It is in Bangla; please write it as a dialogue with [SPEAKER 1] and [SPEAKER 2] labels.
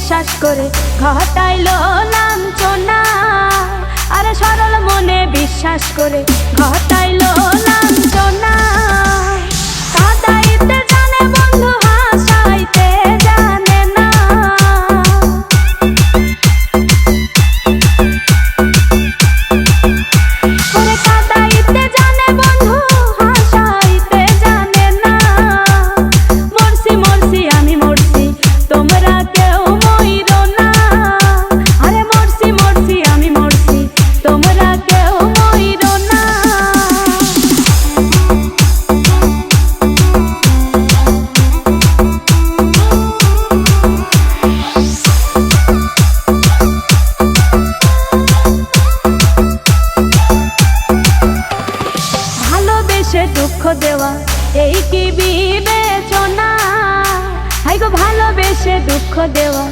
[SPEAKER 1] বিশ্বাস করে ঘটাইল লাঞ্ছনা। আরে সরল মনে বিশ্বাস করে ঘটাইল লাঞ্ছনা। কাঁদাইতে জানে বন্ধু, হাসাইতে জানে না। ওরে কাঁদাইতে জানে বন্ধু, হাসাইতে জানে না। মরছি মরছি আমি মরছি, তোমরা কেউ মইরো না। আরে মরছি মরছি আমি মরছি, তোমরা কেউ মইরো না। ভালোবেসে দুঃখ দেওয়া এই কি বিবেচনা? হাই গো ভালোবেসে দুঃখ দেওয়া